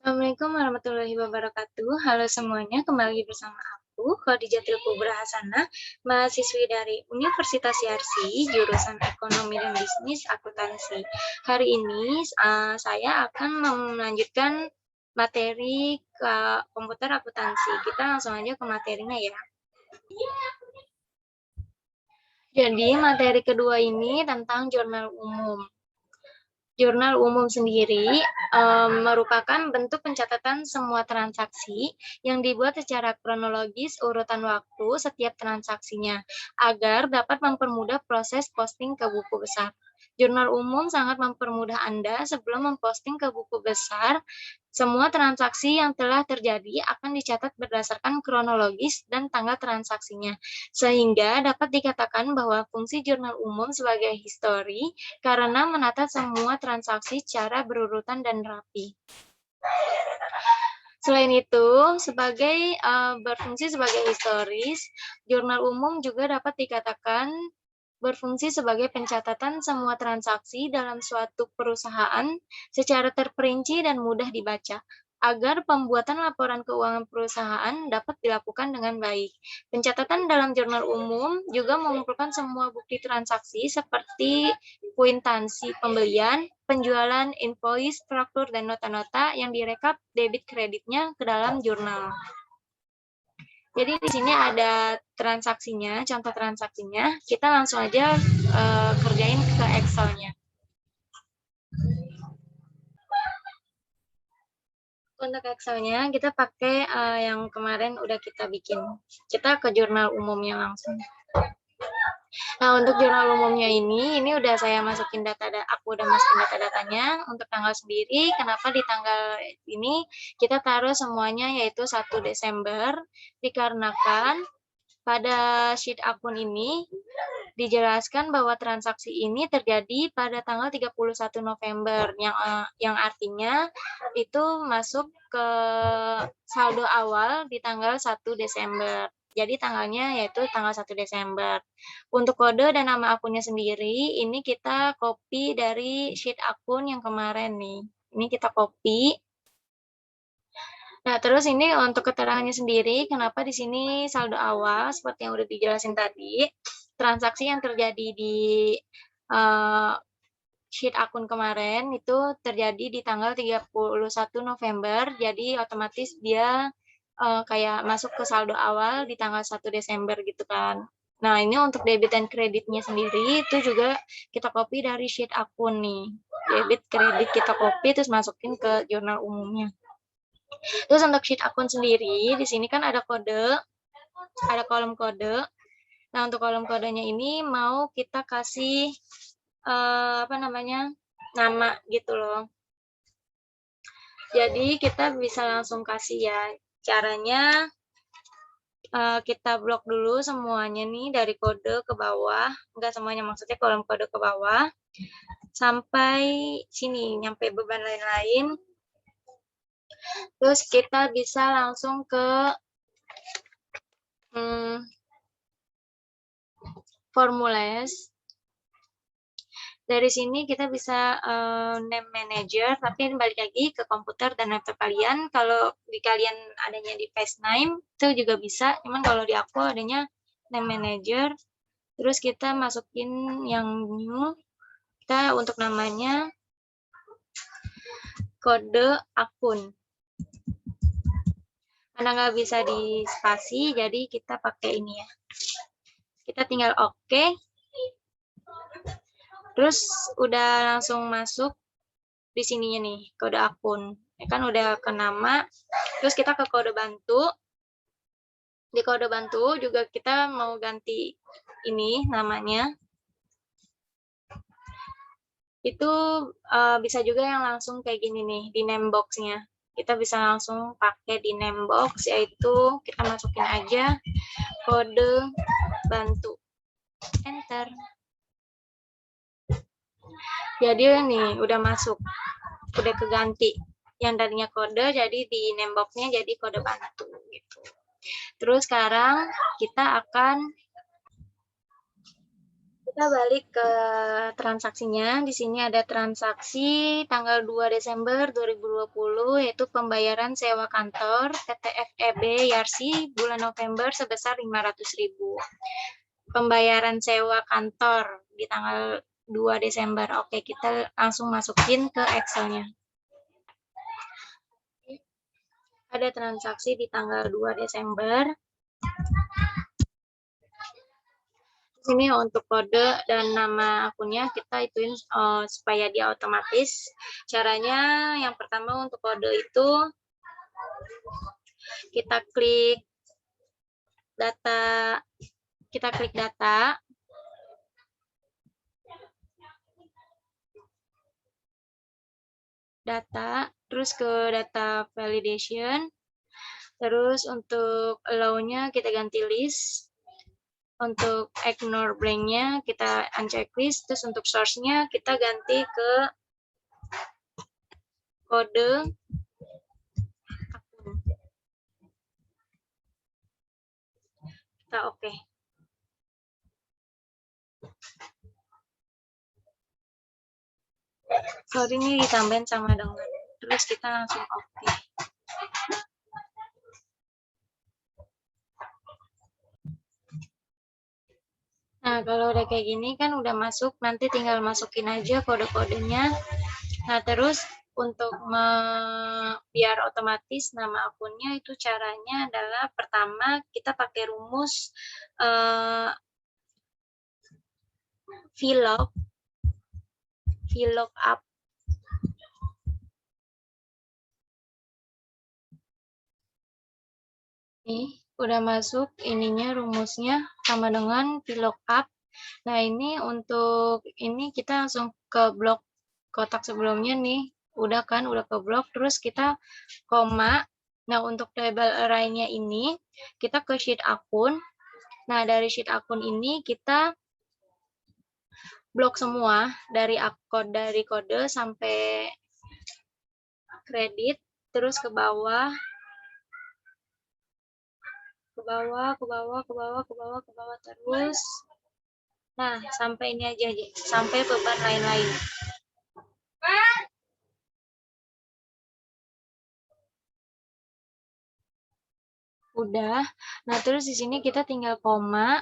Assalamualaikum warahmatullahi wabarakatuh. Halo semuanya, kembali bersama aku, Khadijatul Kubra Hasanah, mahasiswi dari Universitas Yarsi, jurusan Ekonomi dan Bisnis Akuntansi. Hari ini saya akan melanjutkan materi komputer akuntansi. Kita langsung aja ke materinya ya. Jadi materi kedua ini tentang jurnal umum. Jurnal umum sendiri merupakan bentuk pencatatan semua transaksi yang dibuat secara kronologis urutan waktu setiap transaksinya, agar dapat mempermudah proses posting ke buku besar. Jurnal umum sangat mempermudah Anda sebelum memposting ke buku besar. Semua transaksi yang telah terjadi akan dicatat berdasarkan kronologis dan tanggal transaksinya, sehingga dapat dikatakan bahwa fungsi jurnal umum sebagai histori karena menata semua transaksi secara berurutan dan rapi. Selain itu, berfungsi sebagai historis, jurnal umum juga dapat dikatakan berfungsi sebagai pencatatan semua transaksi dalam suatu perusahaan secara terperinci dan mudah dibaca, agar pembuatan laporan keuangan perusahaan dapat dilakukan dengan baik. Pencatatan dalam jurnal umum juga mengumpulkan semua bukti transaksi seperti kuitansi pembelian, penjualan, invoice, faktur, dan nota-nota yang direkap debit kreditnya ke dalam jurnal. Jadi di sini ada transaksinya, contoh transaksinya. Kita langsung aja kerjain ke Excel-nya. Untuk Excel-nya kita pakai yang kemarin udah kita bikin. Kita ke jurnal umumnya langsung. Nah, untuk jurnal umumnya ini udah saya masukin aku udah masukin data-datanya. Untuk tanggal sendiri, kenapa di tanggal ini kita taruh semuanya yaitu 1 Desember, dikarenakan pada sheet akun ini dijelaskan bahwa transaksi ini terjadi pada tanggal 31 November, yang artinya itu masuk ke saldo awal di tanggal 1 Desember. Jadi tanggalnya yaitu tanggal 1 Desember. Untuk kode dan nama akunnya sendiri, ini kita copy dari sheet akun yang kemarin nih. Ini kita copy. Nah, terus ini untuk keterangannya sendiri, kenapa di sini saldo awal, seperti yang udah dijelasin tadi, transaksi yang terjadi di sheet akun kemarin itu terjadi di tanggal 31 November, jadi otomatis dia kayak masuk ke saldo awal di tanggal 1 Desember gitu kan. Nah, ini untuk debit dan kreditnya sendiri itu juga kita copy dari sheet akun nih. Debit, kredit kita copy terus masukin ke jurnal umumnya. Terus untuk sheet akun sendiri, di sini kan ada kode, ada kolom kode. Nah, untuk kolom kodenya ini mau kita kasih nama gitu loh. Jadi kita bisa langsung kasih ya. Caranya kita blok dulu semuanya nih dari kode ke bawah, enggak semuanya, maksudnya kolom kode ke bawah sampai sini, nyampe beban lain-lain. Terus kita bisa langsung ke formules. Dari sini kita bisa name manager, tapi balik lagi ke komputer dan laptop kalian. Kalau di kalian adanya di Paste9 itu juga bisa, cuman kalau di aku adanya name manager. Terus kita masukin yang new, kita untuk namanya kode akun. Karena nggak bisa di spasi, jadi kita pakai ini ya. Kita tinggal oke. Terus udah langsung masuk di sininya nih, kode akun. Ya kan udah ke nama, terus kita ke kode bantu. Di kode bantu juga kita mau ganti ini namanya. Itu bisa juga yang langsung kayak gini nih, di name box-nya. Kita bisa langsung pakai di name box, yaitu kita masukin aja kode bantu. Enter. Jadi nih udah masuk, udah keganti. Yang tadinya kode jadi di name box-nya jadi kode bantu gitu. Terus sekarang kita akan Kita balik ke transaksinya. Di sini ada transaksi tanggal 2 Desember 2020, yaitu pembayaran sewa kantor PT FEB Yarsi bulan November sebesar 500.000. Pembayaran sewa kantor di tanggal 2 Desember. Oke, kita langsung masukin ke Excel-nya. Ada transaksi di tanggal 2 Desember. Ini untuk kode dan nama akunnya kita ituin supaya dia otomatis. Caranya yang pertama untuk kode itu kita klik data, terus ke data validation, terus untuk allow-nya kita ganti list. Untuk ignore blank-nya kita uncheck list, terus untuk source-nya kita ganti ke kode akun. Kita oke. Sorry ini ditambahin sama download. Terus kita langsung oke. Nah, kalau udah kayak gini kan udah masuk, nanti tinggal masukin aja kode-kodenya. Nah, terus untuk biar otomatis nama akunnya itu caranya adalah pertama kita pakai rumus VLOOKUP. Nih, udah masuk ininya rumusnya sama dengan VLOOKUP. Nah, ini untuk ini kita langsung ke blok kotak sebelumnya nih. Udah kan, udah ke blok, terus kita koma. Nah, untuk table array-nya ini kita ke sheet akun. Nah, dari sheet akun ini kita blok semua dari kode sampai kredit, terus ke bawah, terus. Nah, sampai ini aja, sampai beban lain-lain. Udah. Nah, terus di sini kita tinggal koma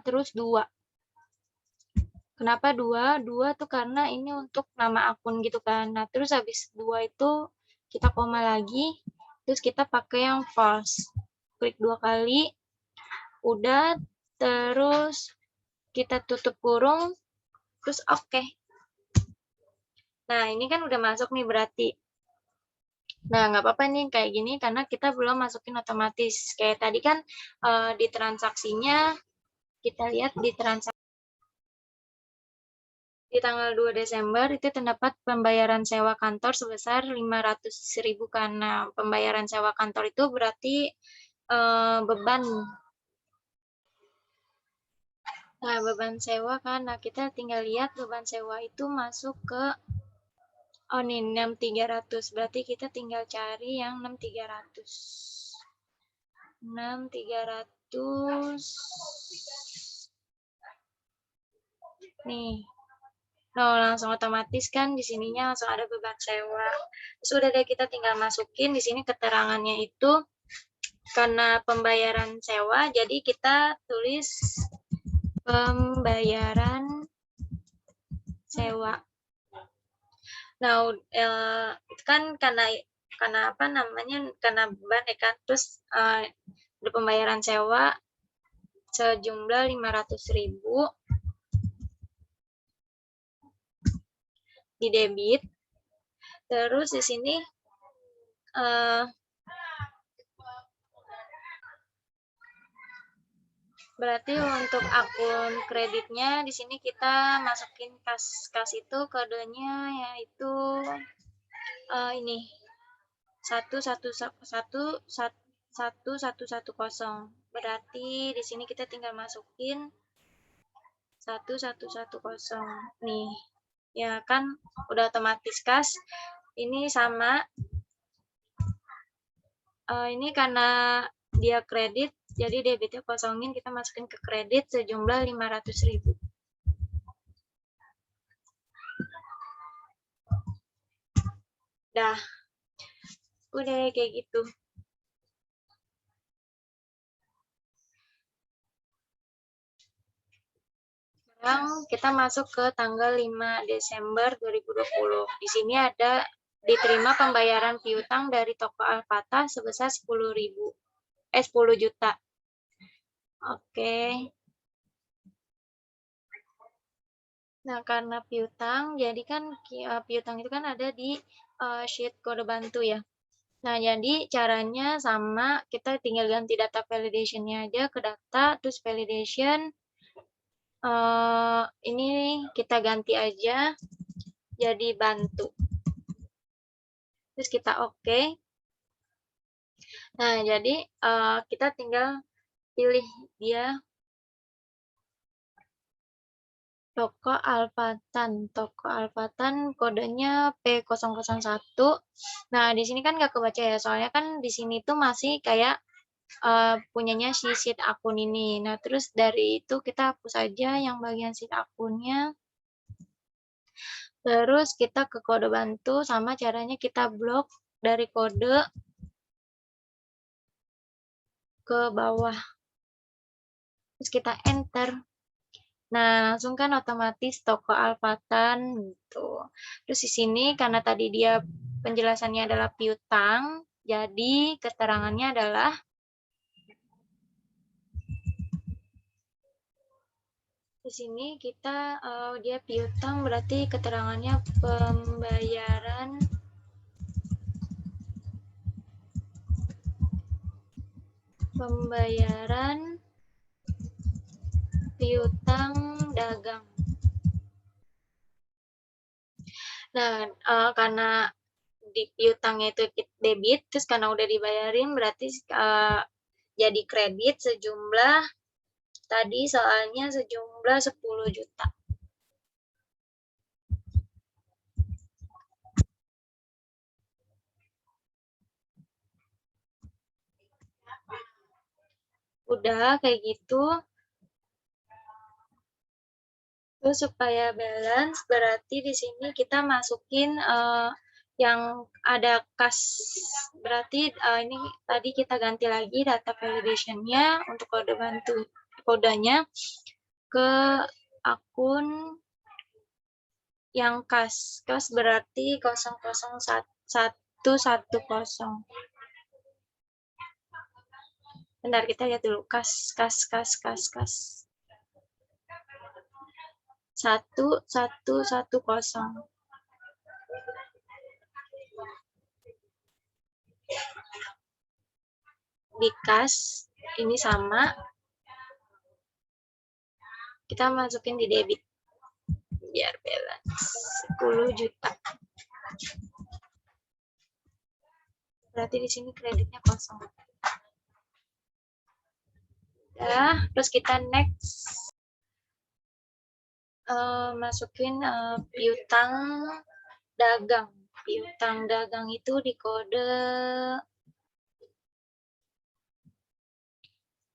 terus 2. Kenapa 2? 2 tuh karena ini untuk nama akun gitu kan. Nah, terus habis 2 itu kita koma lagi, terus kita pakai yang false. Klik 2 kali. Udah, terus kita tutup kurung, terus oke. Nah, ini kan udah masuk nih berarti. Nah, nggak apa-apa nih kayak gini karena kita belum masukin otomatis. Kayak tadi kan di transaksinya, kita lihat di transaksi di tanggal 2 Desember itu terdapat pembayaran sewa kantor sebesar 500.000 karena pembayaran sewa kantor itu berarti beban. Nah, beban sewa kan, nah kita tinggal lihat beban sewa itu masuk ke oh nih 6.300, berarti kita tinggal cari yang 6.300. 6.300 nih. Nah, langsung otomatis kan di sininya langsung ada beban sewa. Terus udah deh kita tinggal masukin di sini keterangannya itu karena pembayaran sewa, jadi kita tulis pembayaran sewa. Nah, kan karena apa namanya, karena beban ya kan, terus ada pembayaran sewa sejumlah 500.000 di debit. Terus di sini berarti untuk akun kreditnya di sini kita masukin kas itu kodenya yaitu ini 1110. Berarti di sini kita tinggal masukin 1110 nih. Ya kan udah otomatis kas. Ini sama ini karena dia kredit, Jadi debitnya kosongin, kita masukin ke kredit sejumlah 500.000. Dah, udah kayak gitu. Sekarang kita masuk ke tanggal 5 Desember 2020. Di sini ada diterima pembayaran piutang dari toko Alfata sebesar 10 juta. Oke. Nah, karena piutang, jadi kan piutang itu kan ada di sheet kode bantu ya. Nah, jadi caranya sama, kita tinggal ganti data validation-nya aja ke data, terus validation, ini kita ganti aja jadi bantu. Terus kita oke. Nah, jadi kita tinggal pilih dia toko Alfatan. Toko Alfatan kodenya P001. Nah, di sini kan nggak kebaca ya, soalnya kan di sini tuh masih kayak punyanya si sheet akun ini. Nah, terus dari itu kita hapus aja yang bagian sheet akunnya. Terus kita ke kode bantu, sama caranya kita blok dari kode ke bawah. Terus kita enter. Nah, langsung kan otomatis toko Alfatan gitu. Terus di sini karena tadi dia penjelasannya adalah piutang, jadi keterangannya adalah di sini kita dia piutang berarti keterangannya pembayaran piutang dagang. Nah, karena di piutangnya itu debit, terus karena udah dibayarin berarti jadi kredit sejumlah tadi soalnya sejumlah 10 juta. Udah kayak gitu. Terus supaya balance berarti di sini kita masukin yang ada kas, berarti ini tadi kita ganti lagi data validation-nya untuk kode bantu kodenya ke akun yang kas berarti 00110. Bentar kita lihat dulu kas 1110. Di kas ini sama, kita masukin di debit biar balance 10 juta. Berarti di sini kreditnya kosong. Udah, terus kita next. Masukin piutang dagang. Piutang dagang itu di kode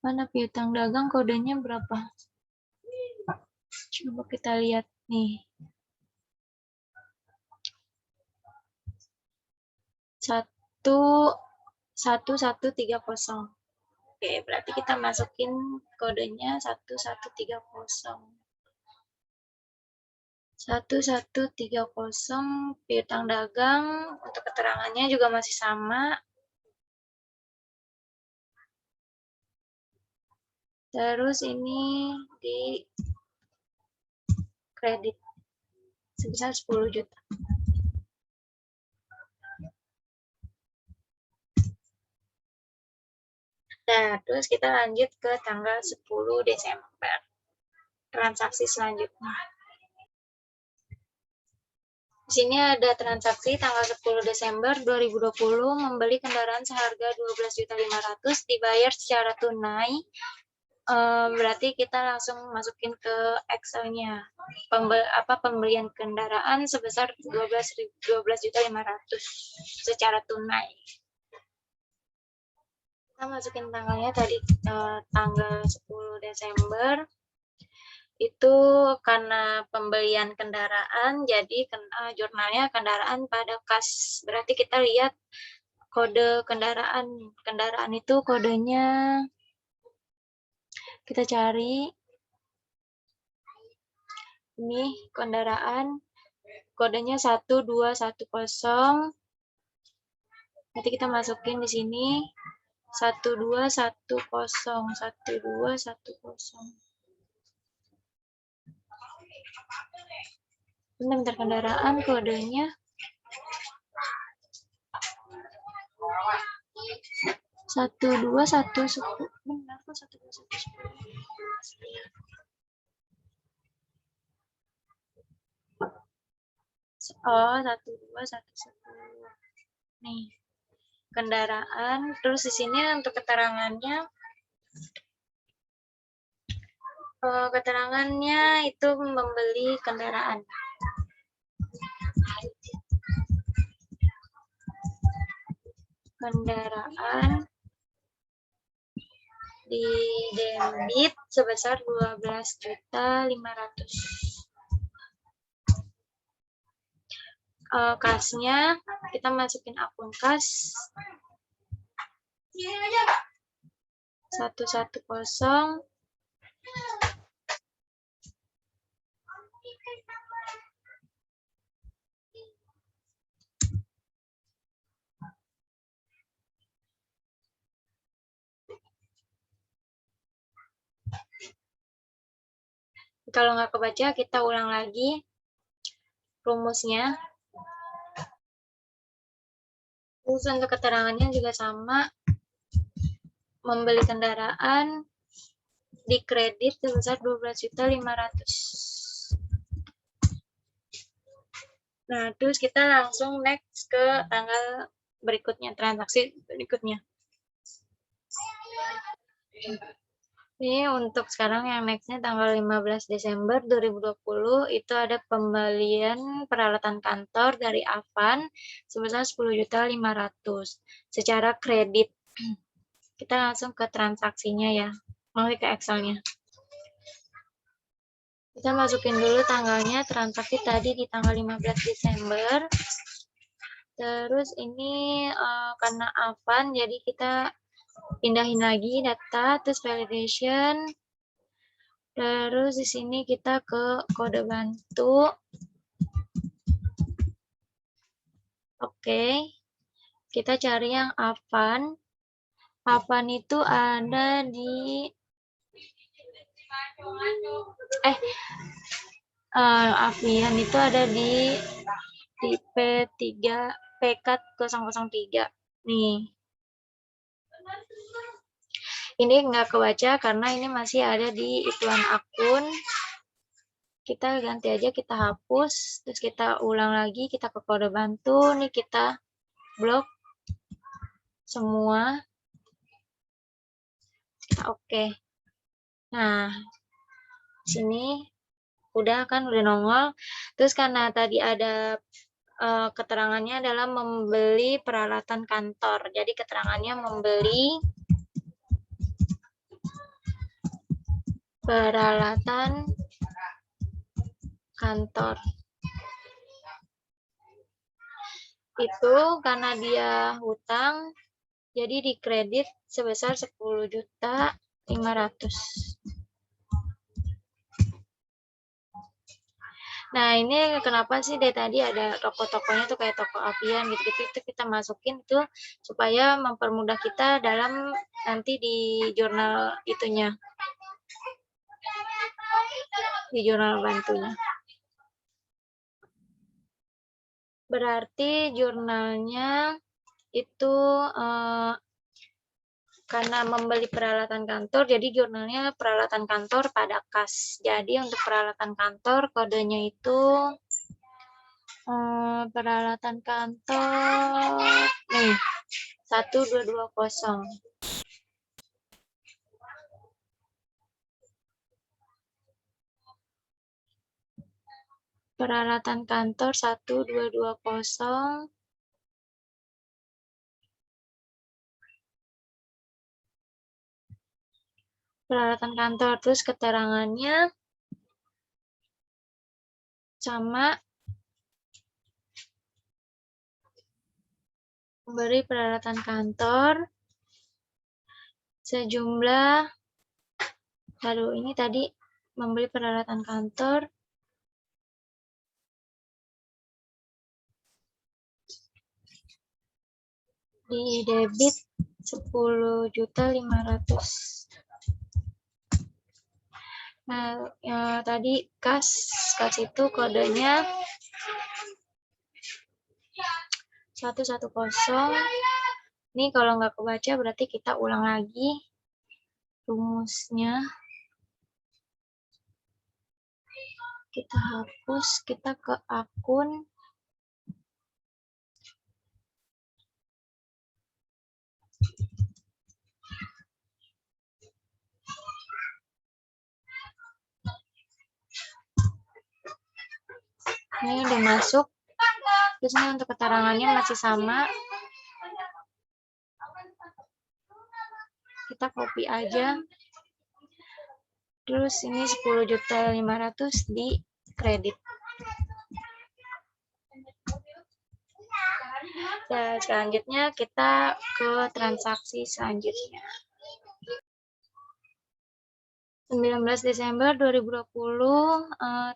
mana? Piutang dagang kodenya berapa? Coba kita lihat nih. 1130. Oke, berarti kita masukin kodenya 1130. 1130 piutang dagang, untuk keterangannya juga masih sama. Terus ini di kredit sebesar 10 juta. Nah, terus kita lanjut ke tanggal 10 Desember. Transaksi selanjutnya. Di sini ada transaksi tanggal 10 Desember 2020 membeli kendaraan seharga 12.500.000 dibayar secara tunai. Berarti kita langsung masukin ke Excel-nya. Pembelian kendaraan sebesar 12.500.000 secara tunai. Kita masukin tanggalnya tadi tanggal 10 Desember. Itu karena pembelian kendaraan, jadi jurnalnya kendaraan pada kas. Berarti kita lihat kode kendaraan. Kendaraan itu kodenya, kita cari. Ini kendaraan, kodenya 1210. Nanti kita masukin di sini 1210, 1210. Bentar, kendaraan kodenya 1210. Benar kok 1210. Oh, 1210. Nih, kendaraan. Terus di sini untuk keterangannya, itu membeli kendaraan. Kendaraan di debit sebesar 12.500.000. Kasnya kita masukin akun kas 110. Kalau nggak kebaca, kita ulang lagi rumusnya. Terus untuk keterangannya juga sama. Membeli kendaraan di kredit sebesar 12.500.000. Nah, terus kita langsung next ke tanggal berikutnya, transaksi berikutnya. Ini untuk sekarang yang nextnya tanggal 15 Desember 2020 itu ada pembelian peralatan kantor dari Avan sebesar 10.500.000 secara kredit. Kita langsung ke transaksinya ya, melalui ke Excel-nya. Kita masukin dulu tanggalnya, transaksi tadi di tanggal 15 Desember. Terus ini karena Avan, jadi kita pindahin lagi data, terus validation. Terus di sini kita ke kode bantu. Oke. Kita cari yang Avan. Avan itu ada di Avian itu ada di P3 PK 003. Nih. Ini nggak kebaca karena ini masih ada di iklan akun. Kita ganti aja, kita hapus, terus kita ulang lagi, kita ke kode bantu, nih kita blok semua. Oke. Nah, sini udah kan, udah nongol. Terus karena tadi ada keterangannya adalah membeli peralatan kantor. Jadi keterangannya membeli peralatan kantor. Itu karena dia hutang, jadi dikredit sebesar 10.500.000. Nah, ini kenapa sih dari tadi ada toko-tokonya tuh kayak toko Avian gitu-gitu, itu kita masukin tuh supaya mempermudah kita dalam nanti di jurnal itunya. Di jurnal bantunya. Berarti jurnalnya itu karena membeli peralatan kantor, jadi jurnalnya peralatan kantor pada kas. Jadi untuk peralatan kantor kodenya itu peralatan kantor nih 1220. Peralatan kantor 1220. peralatan kantor, terus keterangannya sama memberi peralatan kantor sejumlah, ini tadi membeli peralatan kantor di debit 10.500.000. Nah, tadi kas itu kodenya 110. Ini kalau nggak kebaca berarti kita ulang lagi rumusnya. Kita hapus, kita ke akun. Ini udah masuk. Terus ini untuk keterangannya masih sama. Kita copy aja. Terus ini 10.500.000 di kredit. Dan selanjutnya kita ke transaksi selanjutnya. 19 Desember 2020,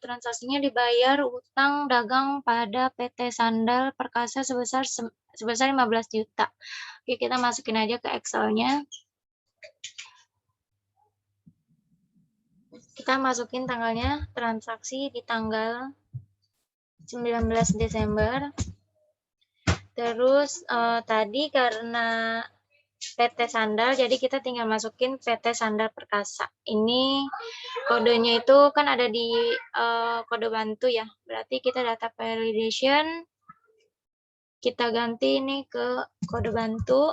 transaksinya dibayar utang dagang pada PT Sandal Perkasa sebesar 15 juta. Oke, kita masukin aja ke Excel-nya. Kita masukin tanggalnya, transaksi di tanggal 19 Desember. Terus tadi karena PT Sandal, jadi kita tinggal masukin PT Sandal Perkasa. Ini kodenya itu kan ada di kode bantu ya. Berarti kita data validation, kita ganti ini ke kode bantu.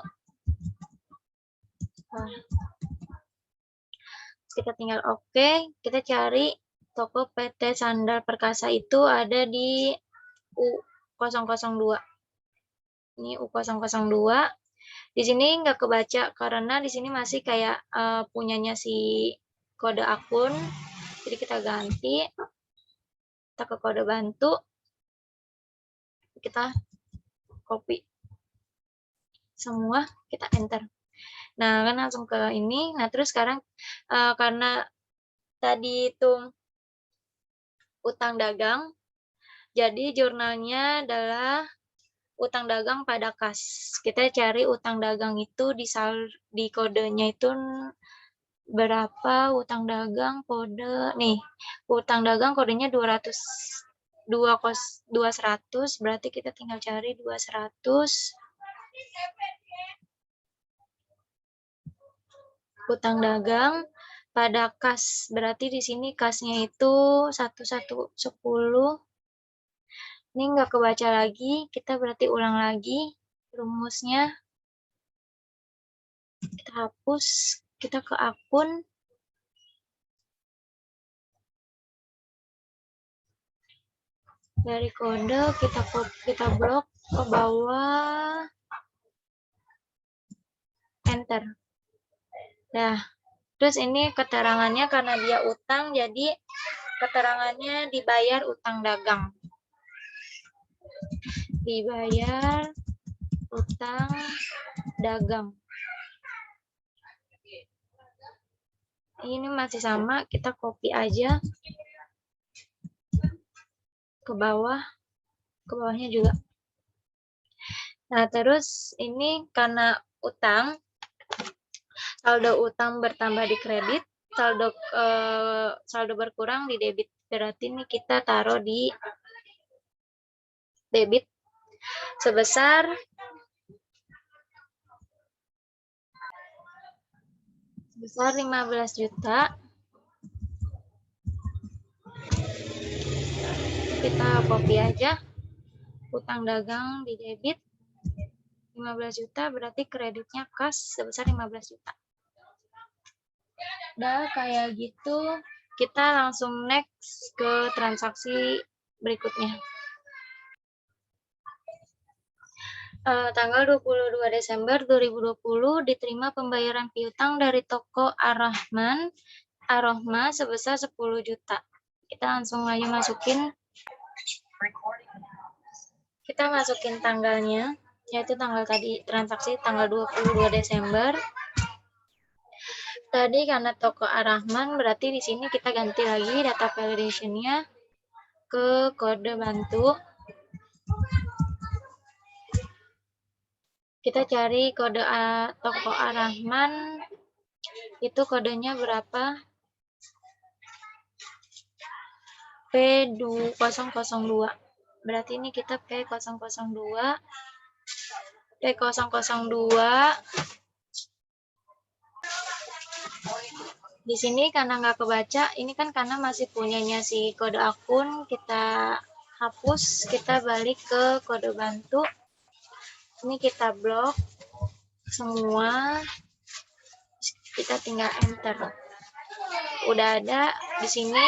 Nah, kita tinggal oke. Kita cari toko PT Sandal Perkasa itu ada di U002. Ini U002. Di sini nggak kebaca karena di sini masih kayak punyanya si kode akun. Jadi kita ganti, kita ke kode bantu, kita copy semua, kita enter. Nah, kan langsung ke ini. Nah, terus sekarang karena tadi itu utang dagang, jadi jurnalnya adalah utang dagang pada kas. Kita cari utang dagang itu di kodenya itu berapa, utang dagang kode nih. Utang dagang kodenya 200 berarti kita tinggal cari 200 utang dagang pada kas. Berarti di sini kasnya itu 1110. Ini nggak kebaca lagi, kita berarti ulang lagi rumusnya. Kita hapus, kita ke akun. Dari kode kita blok ke bawah, enter. Nah, terus ini keterangannya karena dia utang, jadi keterangannya dibayar utang dagang. Dibayar utang dagang. Ini masih sama, kita copy aja ke bawah, ke bawahnya juga. Nah, terus ini karena utang, saldo utang bertambah di kredit, saldo berkurang di debit. Berarti ini kita taruh di debit sebesar 15 juta. Kita copy aja utang dagang di debit 15 juta, berarti kreditnya kas sebesar 15 juta. Udah kayak gitu, kita langsung next ke transaksi berikutnya. Tanggal 22 Desember 2020 diterima pembayaran piutang dari toko Arohma sebesar 10 juta. Kita langsung aja masukin tanggalnya, yaitu tanggal tadi transaksi tanggal 22 Desember. Tadi karena toko Arahman, berarti di sini kita ganti lagi data validation-nya ke kode bantu. Kita cari kode toko Arahman, itu kodenya berapa? P002. Berarti ini kita P002. P002. Di sini karena nggak kebaca, ini kan karena masih punyanya si kode akun, kita hapus, kita balik ke kode bantu. Ini kita blok semua, kita tinggal enter. Udah ada di sini.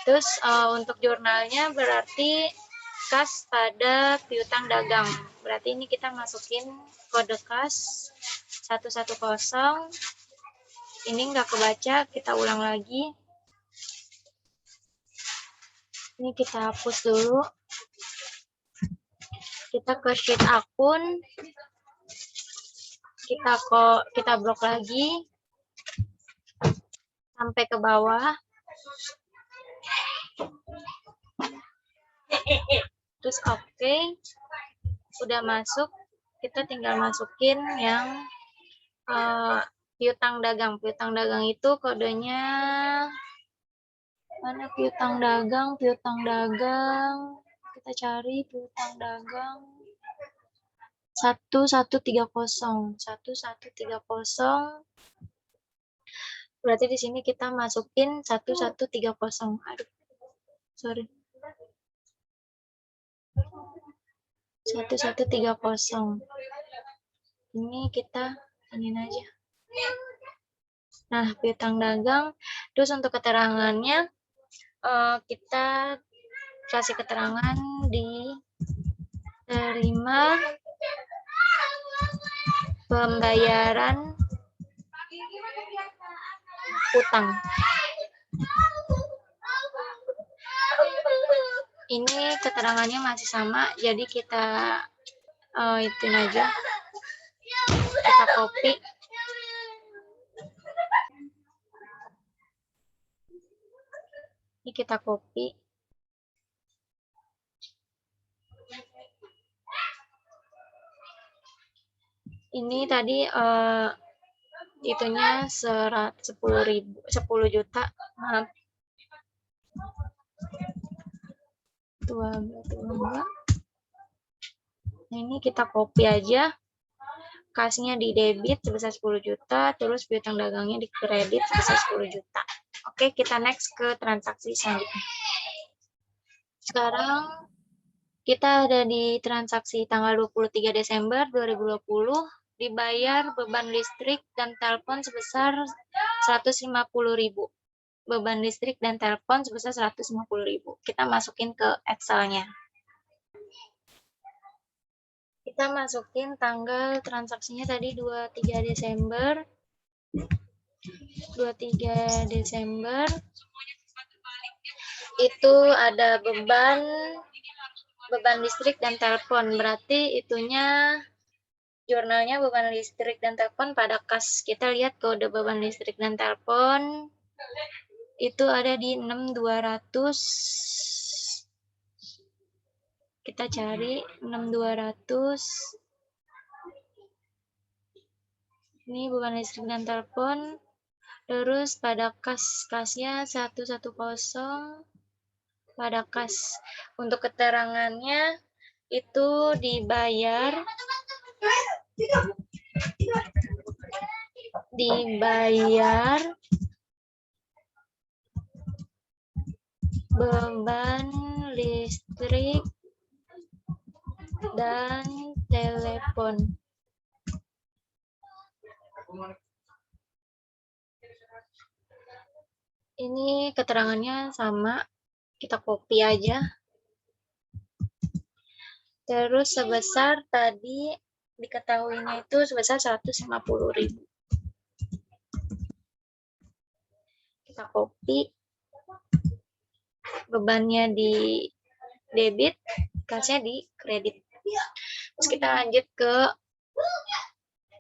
Terus untuk jurnalnya berarti kas pada piutang dagang. Berarti ini kita masukin kode kas 110. Ini nggak kebaca, kita ulang lagi. Ini kita hapus dulu. Kita ke sheet akun. Kita blok lagi sampai ke bawah. Terus oke. Udah masuk, kita tinggal masukin yang piutang dagang. Piutang dagang itu kodenya mana? Piutang dagang. Kita cari piutang dagang 1130. Berarti di sini kita masukin 1130. Aduh, sorry. 1130. Ini kita ini aja. Nah, piutang dagang. Terus untuk keterangannya kita kasih keterangan diterima pembayaran utang. Ini keterangannya masih sama, jadi kita itu aja. Kita copy. Ini kita copy. Ini tadi itunya 10 juta. Maaf. 2. Ini kita copy aja. Kasnya di debit sebesar 10 juta, terus piutang dagangnya di kredit sebesar 10 juta. Oke, kita next ke transaksi selanjutnya. Sekarang kita ada di transaksi tanggal 23 Desember 2020, dibayar beban listrik dan telepon sebesar 150.000. Beban listrik dan telepon sebesar 150.000. Kita masukin ke Excel-nya. Kita masukin tanggal transaksinya tadi 23 Desember. 23 Desember. Itu ada beban listrik dan telepon. Berarti itunya jurnalnya beban listrik dan telepon pada kas. Kita lihat kode beban listrik dan telepon itu ada di 6200. Kita cari 6200. Ini beban listrik dan telepon. Terus pada kasnya 110. Pada kas. Untuk keterangannya itu dibayar beban listrik dan telepon. Ini keterangannya sama, kita copy aja. Terus sebesar tadi diketahuinya itu sebesar 150.000. Kita copy, bebannya di debit, kasnya di kredit. Terus kita lanjut ke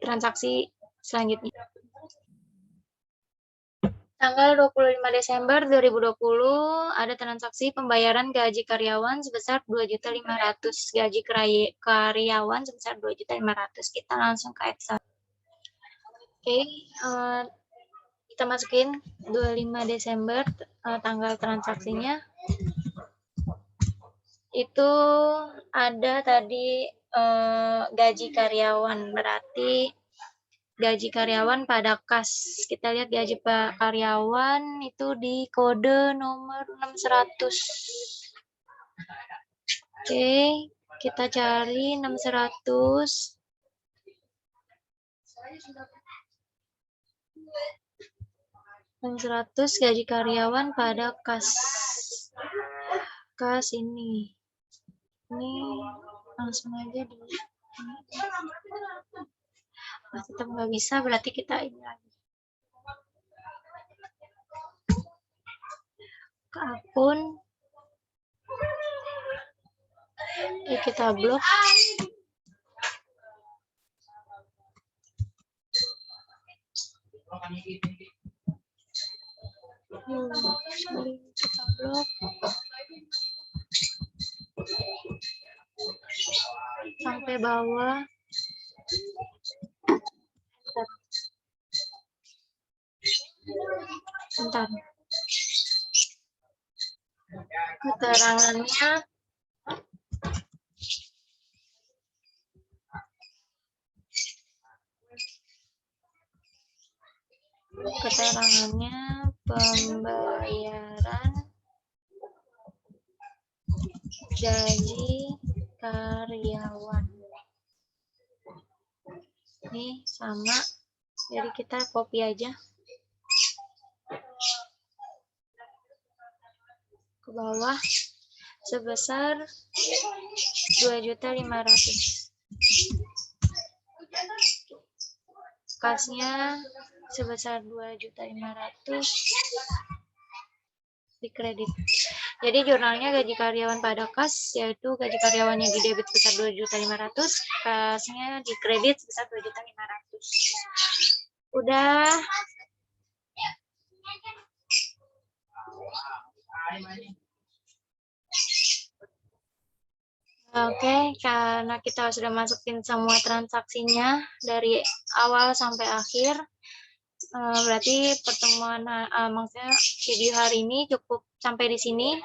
transaksi selanjutnya. Tanggal 25 Desember 2020 ada transaksi pembayaran gaji karyawan sebesar 2.500.000. Gaji karyawan sebesar 2.500.000. Kita langsung ke Excel. Oke, kita masukin 25 Desember tanggal transaksinya. Itu ada tadi gaji karyawan, berarti gaji karyawan pada kas. Kita lihat gaji karyawan itu di kode nomor 600. Oke, kita cari 600. Gaji karyawan pada kas. Kas ini langsung aja di tetap nggak bisa, berarti kita ini lagi ke akun, kita blok. Kita blok sampai bawah. Bentar. Keterangannya pembayaran gaji karyawan. Ini sama, jadi kita copy aja ke bawah sebesar 2.500.000. Kasnya sebesar 2.500.000 di kredit. Jadi jurnalnya gaji karyawan pada kas, yaitu gaji karyawannya di debit sebesar 2.500.000, kasnya di kredit sebesar 2.500.000. Udah. Oke, karena kita sudah masukin semua transaksinya dari awal sampai akhir, berarti pertemuan, maksudnya video hari ini cukup sampai di sini.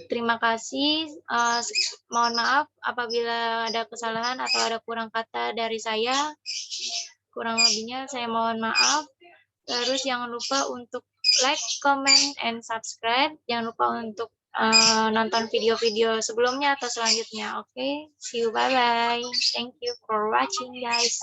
Terima kasih. Mohon maaf apabila ada kesalahan atau ada kurang kata dari saya. Kurang lebihnya saya mohon maaf. Terus jangan lupa untuk like, comment, and subscribe. Jangan lupa untuk nonton video-video sebelumnya atau selanjutnya. Oke, see you, bye-bye. Thank you for watching, guys.